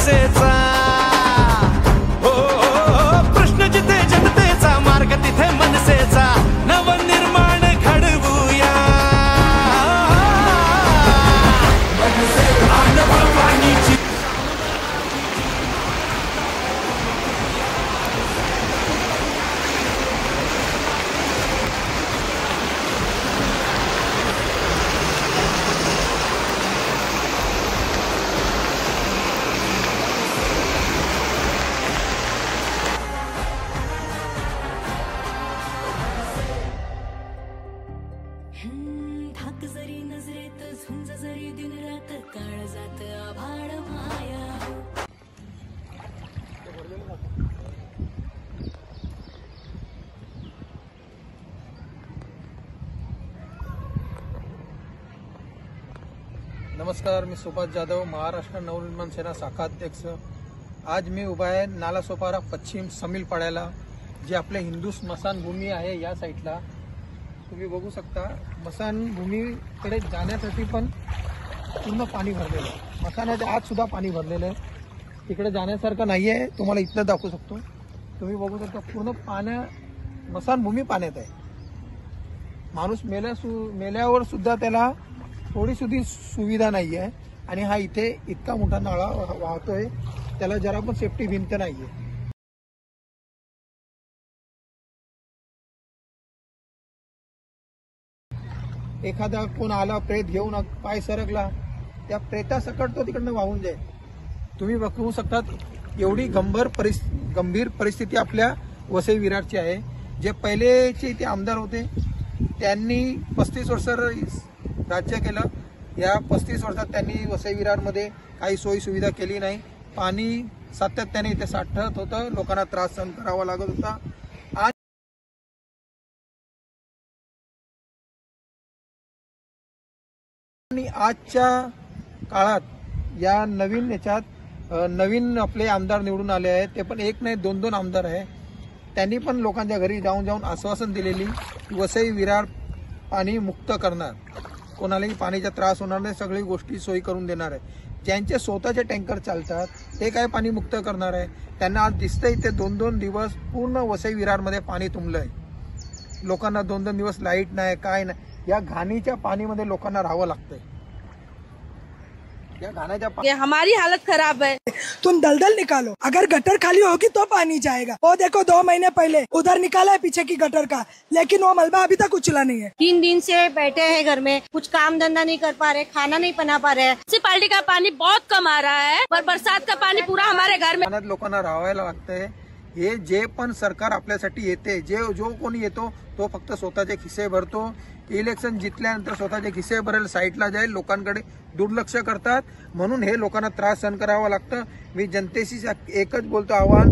मनसेचा। हो प्रश्न जिथे जनतेचा, मार्ग तिथे मनसेचा, नवनिर्माण घडवूया। मनसे आणवाणीची धाक जरी नजरेत झुंज जरी दिन रात काळ जात आभाळ माया। नमस्कार, मी सुभाष जाधव, महाराष्ट्र नवनिर्माण सेना शाखा अध्यक्ष। आज मी उभा आहे नालासोपारा पश्चिम समील पाड्याला, जे आपले हिंदू स्मशानभूमी आहे या साईडला। तुम्ही बघू शकता स्मशानभूमीकडे जाण्यासाठी पण पूर्ण पाणी भरलेलं आहे। स्मशानाच्या आत सुद्धा पाणी भरलेलं आहे, तिकडे जाण्यासारखं नाही आहे। तुम्हाला इथलं दाखवू शकतो, तुम्ही बघू शकता पूर्ण स्मशानभूमी पाण्यात आहे। माणूस मेल्यावर सुद्धा त्याला थोडी सुद्धा सुविधा नाही आहे, आणि हा इथे इतका मोठा नाळा वाहतोय, त्याला जरा पण सेफ्टी भिंत नाही आहे। एखादा कोण आला प्रेत घेऊन पाय सरकला, त्या प्रेतासकट तो तिकडनं वाहून जाईल। तुम्ही बघू शकतात एवढी गंभीर परिस्थिती आपल्या वसई विरारची आहे। जे पहिलेचे इथे आमदार होते त्यांनी 35 वर्ष राज्य केलं। या 35 वर्षात त्यांनी वसई विरारमध्ये काही सोयी सुविधा केली नाही। पाणी सातत्याने इथे साठत होतं, लोकांना त्रास सहन करावा लागत होता। आणि आजच्या काळात या नवीन आपले आमदार निवडून आले आहेत, ते पण एक नाही 2-2 आमदार आहे। त्यांनी पण लोकांच्या घरी जाऊन आश्वासन दिलेली वसई विरार पाणी मुक्त करणार, कोणालाही पाणीचा त्रास होणार नाही, सगळी गोष्टी सोयी करून देणार आहे। ज्यांचे स्वतःचे टँकर चालतात ते काय पाणी मुक्त करणार आहे? त्यांना आज दिसतंय इथे 2-2 दिवस पूर्ण वसई विरारमध्ये पाणी तुंबलंय। लोकांना 2-2 दिवस लाईट नाही, काय नाही। या घाणीच्या पाणीमध्ये लोकांना राहावं लागतंय। या घाण्याच्या हमारी हालत खराब है। तुम दलदल निकालो, अगर गटर खाली होगी तो पानी जाएगा। वो देखो 2 महीने पहले उधर निकाला है पीछे की गटर का, लेकिन वो मलबा अभी तक उछला नहीं है। 3 दिन से बैठे हैं घर में, कुछ काम धंधा नहीं कर पा रहे, खाना नहीं बना पा रहे। म्युनिसिपालिटी का पानी बहुत कम आ रहा है, पर बरसात का पानी पूरा हमारे घर में। लोकांना राहायला लागतंय। हे जे पण सरकार आपल्यासाठी येते, जो कोणी येतो तो फक्त स्वतःचे खिसे भरतो। इलेक्शन जिंकल्यानंतर स्वतःचे खिसे भरेल, साईडला जाईल, लोकांकडे दुर्लक्ष करतात, म्हणून हे लोकांना त्रास सहन करावा लागतं। मी जनतेशी एकच बोलतो, आव्हान,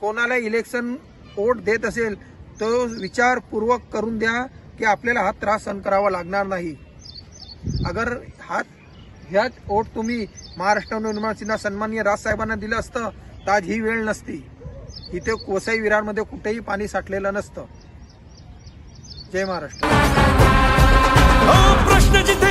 कोणाला इलेक्शन वोट देत असेल तो विचारपूर्वक करून द्या की आपल्याला हा त्रास सहन करावा लागणार नाही। अगर ह्याच वोट तुम्ही महाराष्ट्र नवनिर्माण सेना सन्माननीय राजसाहेबांना दिलं असतं तर आज ही वेळ नसती। इथे वसई विरारमध्ये कुठेही पाणी साठलेलं नसतं। जय महाराष्ट्र। प्रश्न जिथे